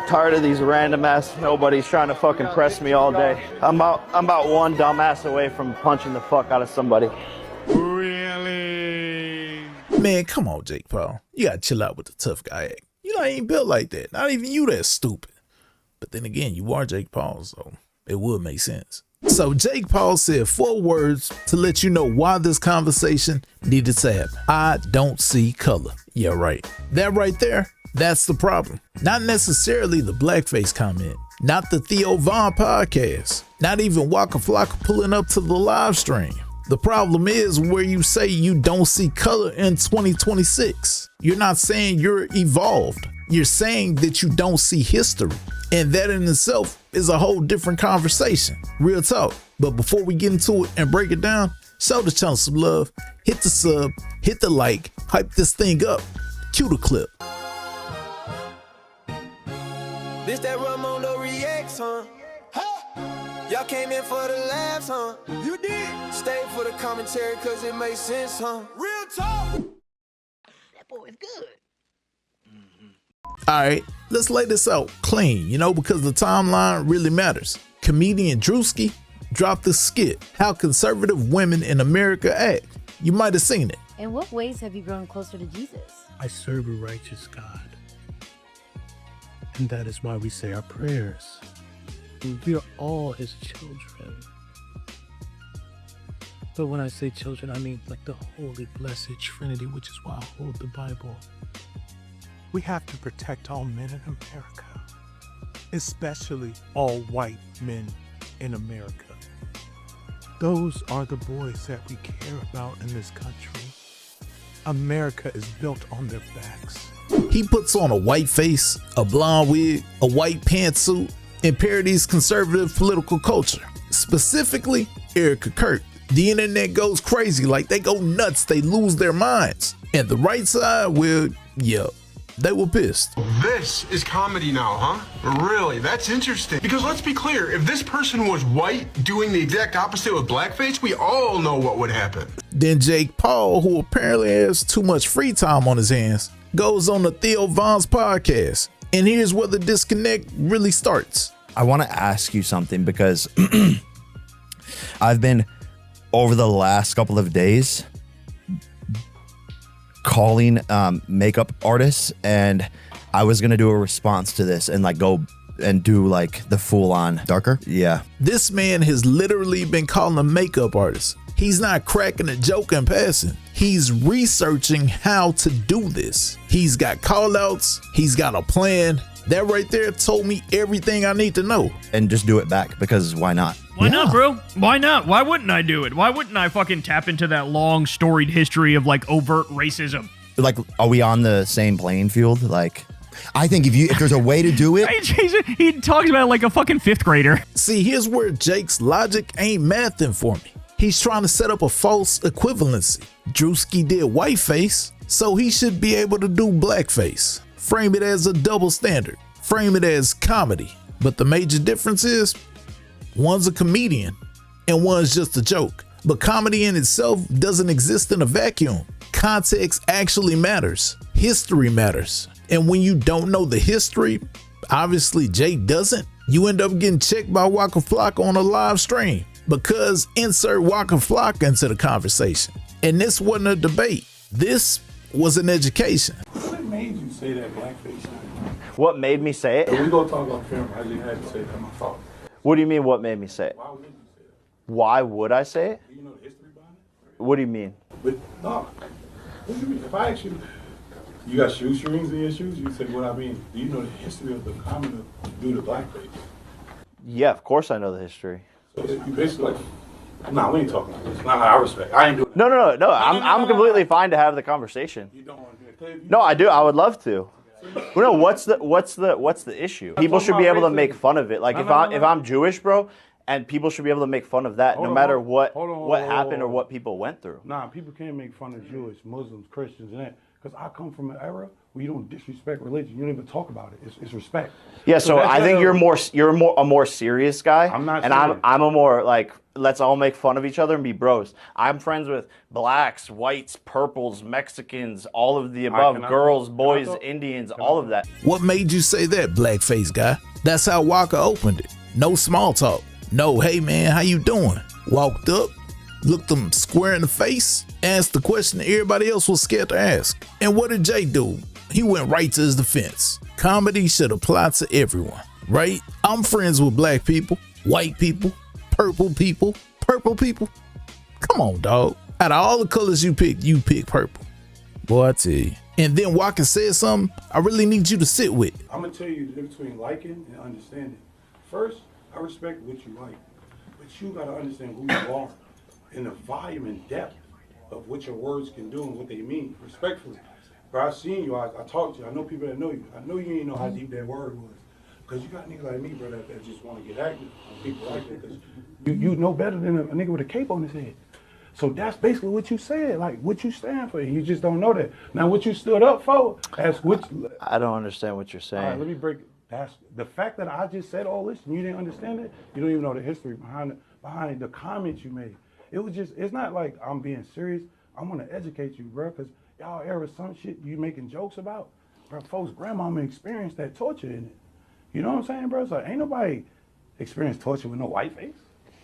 Tired of these random ass nobodies trying to fucking press me all day. I'm about one dumbass away from punching the fuck out of somebody. Really? Man, come on, Jake Paul. You gotta chill out with the tough guy act. You ain't built like that. Not even you that stupid. But then again, you are Jake Paul, so it would make sense. So Jake Paul said 4 words to let you know why this conversation needed to happen. I don't see color. Yeah, right. That right there, that's the problem. Not necessarily the Blackface comment, not the Theo podcast, not even Waka Flocka pulling up to the live stream. The problem is where you say you don't see color in 2026. You're not saying you're evolved. You're saying that you don't see history. And that in itself is a whole different conversation. Real talk. But before we get into it and break it down, show the channel some love, hit the sub, hit the like, hype this thing up. Cue the clip. This that Raymundo reacts, huh? Y'all came in for the laughs, huh? You did. Stayed for the commentary cause it makes sense, huh? Real talk. That boy is good. All right, let's lay this out clean, because the timeline really matters. Comedian Druski dropped the skit, How Conservative Women in America Act. You might have seen it. In what ways have you grown closer to Jesus? I serve a righteous God. And that is why we say our prayers. We are all his children. But when I say children, I mean like the holy, blessed Trinity, which is why I hold the Bible. We have to protect all men in America, especially all white men in America. Those are the boys that we care about in this country. America is built on their backs. He puts on a white face, a blonde wig, a white pantsuit, and parodies conservative political culture, specifically Erika Kirk. The internet goes crazy, like they go nuts, they lose their minds. And the right side, well, yeah, they were pissed. This is comedy now, huh? Really? That's interesting. Because let's be clear, if this person was white doing the exact opposite with blackface, we all know what would happen. Then Jake Paul, who apparently has too much free time on his hands, goes on the Theo podcast. And here's where the disconnect really starts. I want to ask you something because I've been, over the last couple of days, calling makeup artists, and I was gonna do a response to this and like go and do like the full on darker. Yeah. This man has literally been calling a makeup artist. He's not cracking a joke in passing. He's researching how to do this. He's got call outs. He's got a plan. That right there told me everything I need to know. And just do it back, because why not? Why not, bro? Why not? Why wouldn't I do it? Why wouldn't I fucking tap into that long storied history of like overt racism? Like, are we on the same playing field? Like, I think if there's a way to do it. He talks about it like a fucking 5th grader. See, here's where Jake's logic ain't mathing for me. He's trying to set up a false equivalency. Druski did Whiteface, so he should be able to do Blackface. Frame it as a double standard. Frame it as comedy. But the major difference is, one's a comedian and one's just a joke. But comedy in itself doesn't exist in a vacuum. Context actually matters. History matters. And when you don't know the history, obviously Jake doesn't, you end up getting checked by Waka Flocka on a live stream. Because insert Waka Flocka into the conversation. And this wasn't a debate. This was an education. What made you say that blackface? What made me say it? We gonna talk about film. I just had to say that. My fault. What do you mean, what made me say it? Why would you say that? Why would I say it? Do you know the history behind it? What do you mean? But no. What do you mean? If I ask you, you got shoestrings in your shoes, you say what I mean. Do you know the history of the common due to blackface? Yeah, of course I know the history. So you basically like, nah, we ain't talking like this. Not how I respect. I ain't doing that. No. I'm completely fine to have the conversation. You don't want to do it. No, I do. I would love to. Well, no, what's the issue? People should be able to make fun of it. Like if I'm Jewish, bro, and people should be able to make fun of that, no matter what happened or what people went through. Nah, people can't make fun of Jewish, Muslims, Christians, and that. Because I come from an era where you don't disrespect religion. You don't even talk about it. It's respect. Yeah, so I think you're a more serious guy. I'm not and serious. I'm a more like, let's all make fun of each other and be bros. I'm friends with blacks, whites, purples, Mexicans, all of the above, girls, boys, Indians, all of that. What made you say that, Blackface guy? That's how Waka opened it. No small talk. No, hey man, how you doing? Walked up, looked them square in the face, asked the question that everybody else was scared to ask. And what did Jake do? He went right to his defense. Comedy should apply to everyone, right? I'm friends with black people, white people, purple people. Come on, dog. Out of all the colors you pick purple. Boy, I tell you. And then Waka said something I really need you to sit with. I'm gonna tell you the difference between liking and understanding. First, I respect what you like, but you gotta understand who you are and the volume and depth of what your words can do and what they mean, respectfully. But I've seen you, I talked to you, I know people that know you. I know you ain't know how deep that word was. Because you got niggas like me, bro, that just want to get active. People like that, because you know better than a nigga with a cape on his head. So that's basically what you said, like what you stand for. You just don't know that. Now, what you stood up for, as which... I don't understand what you're saying. All right, let me break it. That's the fact that I just said all this and you didn't understand it. You don't even know the history behind the comments you made. It was just, it's not like I'm being serious. I'm gonna educate you, bro, because y'all ever some shit you making jokes about, bro. Folks' grandmama experienced that torture in it. You know what I'm saying, bro? So ain't nobody experienced torture with no white face,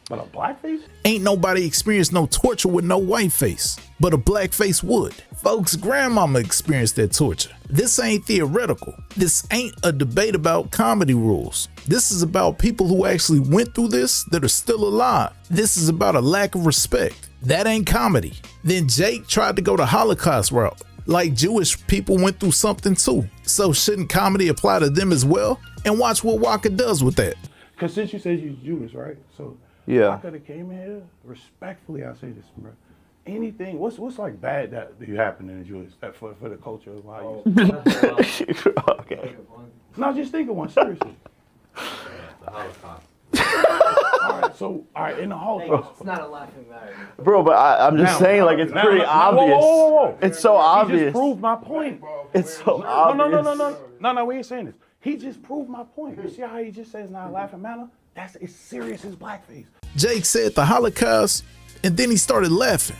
but a black face. Ain't nobody experienced no torture with no white face, but a black face would. Folks' grandmama experienced that torture. This ain't theoretical. This ain't a debate about comedy rules. This is about people who actually went through this that are still alive. This is about a lack of respect. That ain't comedy. Then Jake tried to go the Holocaust route. Like Jewish people went through something too. So shouldn't comedy apply to them as well? And watch what Waka does with that. Because since you said you're Jewish, right? So yeah, I could have came in here, respectfully, I say this, bro. Anything, what's like bad that you happen in the Jewish, that for the culture of how you... Okay. No, just think of one, seriously. The Holocaust. All right, in the Holocaust. It's not a laughing matter. Bro, but I'm just saying, like, it's pretty obvious. Whoa. It's so obvious. He just proved my point. It's so obvious. No, we ain't saying this. He just proved my point. You see how he just says not a laughing matter? That's as serious as blackface. Jake said the Holocaust, and then he started laughing,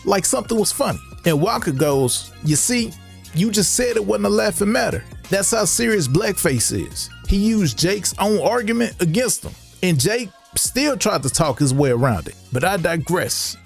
like something was funny. And Waka goes, you see, you just said it wasn't a laughing matter. That's how serious Blackface is. He used Jake's own argument against him, and Jake still tried to talk his way around it. But I digress,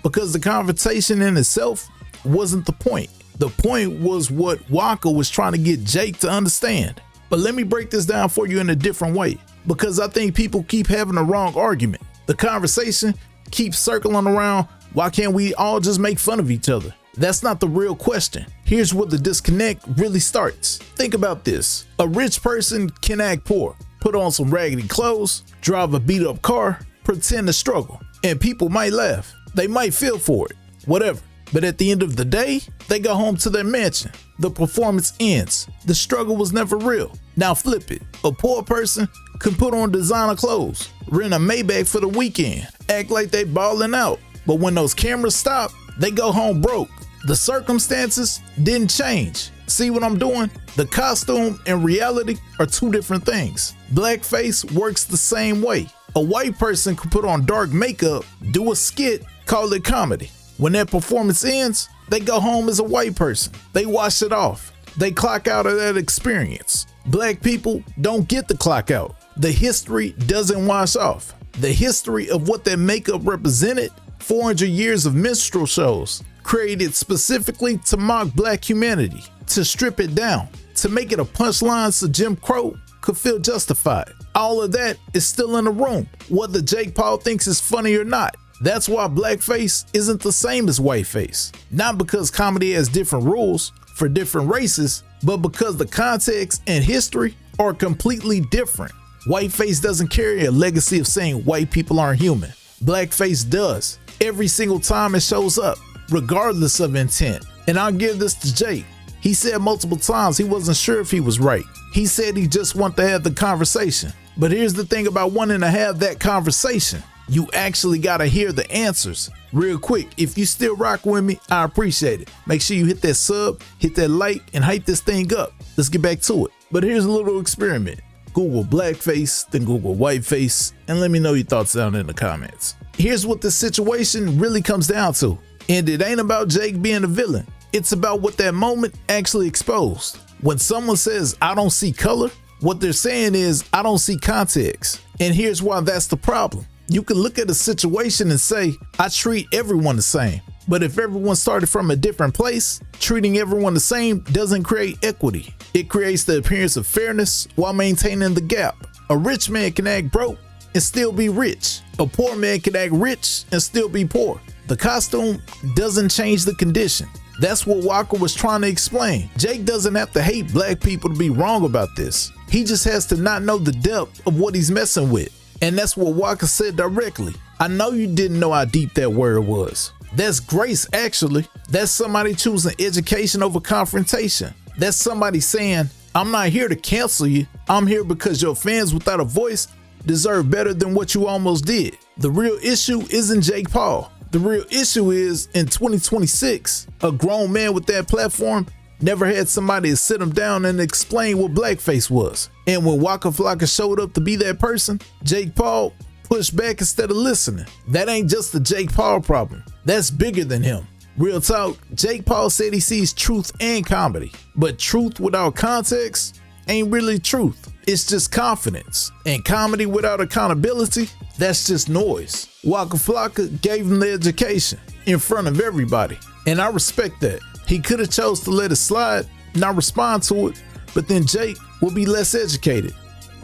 because the confrontation in itself wasn't the point. The point was what Waka was trying to get Jake to understand. But let me break this down for you in a different way, because I think people keep having the wrong argument. The conversation keeps circling around, why can't we all just make fun of each other? That's not the real question. Here's where the disconnect really starts. Think about this. A rich person can act poor, put on some raggedy clothes, drive a beat up car, pretend to struggle, and people might laugh. They might feel for it, whatever. But at the end of the day, they go home to their mansion. The performance ends. The struggle was never real. Now flip it. A poor person can put on designer clothes, rent a Maybach for the weekend, act like they balling out. But when those cameras stop, they go home broke. The circumstances didn't change. See what I'm doing? The costume and reality are two different things. Blackface works the same way. A white person could put on dark makeup, do a skit, call it comedy. When that performance ends, they go home as a white person. They wash it off. They clock out of that experience. Black people don't get the clock out. The history doesn't wash off. The history of what that makeup represented, 400 years of minstrel shows, created specifically to mock black humanity, to strip it down, to make it a punchline so Jim Crow could feel justified. All of that is still in the room, whether Jake Paul thinks it's funny or not. That's why Blackface isn't the same as Whiteface. Not because comedy has different rules for different races, but because the context and history are completely different. Whiteface doesn't carry a legacy of saying white people aren't human. Blackface does. Every single time it shows up, regardless of intent. And I'll give this to Jake. He said multiple times he wasn't sure if he was right. He said he just wanted to have the conversation. But here's the thing about wanting to have that conversation. You actually gotta hear the answers. Real quick, if you still rock with me, I appreciate it. Make sure you hit that sub, hit that like, and hype this thing up. Let's get back to it. But here's a little experiment. Google Blackface, then Google Whiteface, and let me know your thoughts down in the comments. Here's what the situation really comes down to. And it ain't about Jake being a villain. It's about what that moment actually exposed. When someone says, I don't see color, what they're saying is, I don't see context. And here's why that's the problem. You can look at a situation and say, I treat everyone the same. But if everyone started from a different place, treating everyone the same doesn't create equity. It creates the appearance of fairness while maintaining the gap. A rich man can act broke and still be rich. A poor man can act rich and still be poor. The costume doesn't change the condition. That's what Waka was trying to explain. Jake doesn't have to hate black people to be wrong about this. He just has to not know the depth of what he's messing with. And that's what Waka said directly. I know you didn't know how deep that word was. That's grace, actually. That's somebody choosing education over confrontation. That's somebody saying, I'm not here to cancel you. I'm here because your fans without a voice deserve better than what you almost did. The real issue isn't Jake Paul. The real issue is, in 2026, a grown man with that platform never had somebody to sit him down and explain what Blackface was. And when Waka Flocka showed up to be that person, Jake Paul pushed back instead of listening. That ain't just the Jake Paul problem. That's bigger than him. Real talk, Jake Paul said he sees truth and comedy. But truth without context ain't really truth. It's just confidence. And comedy without accountability, that's just noise. Waka Flocka gave him the education in front of everybody. And I respect that. He could have chose to let it slide, not respond to it, but then Jake will be less educated.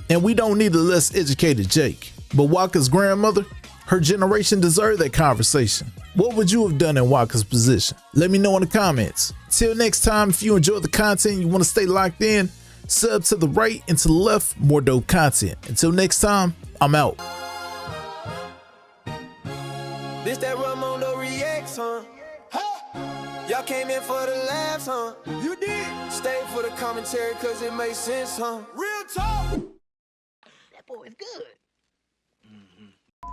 And we don't need a less educated Jake. But Waka's grandmother, her generation deserved that conversation. What would you have done in Waka's position? Let me know in the comments. Till next time, if you enjoyed the content and you want to stay locked in, sub to the right and to the left, more dope content. Until next time, I'm out. This that Raymundo reacts, huh? Y'all came in for the laughs, huh? You did. Stay for the commentary cause it makes sense, huh? Real talk. That boy is good.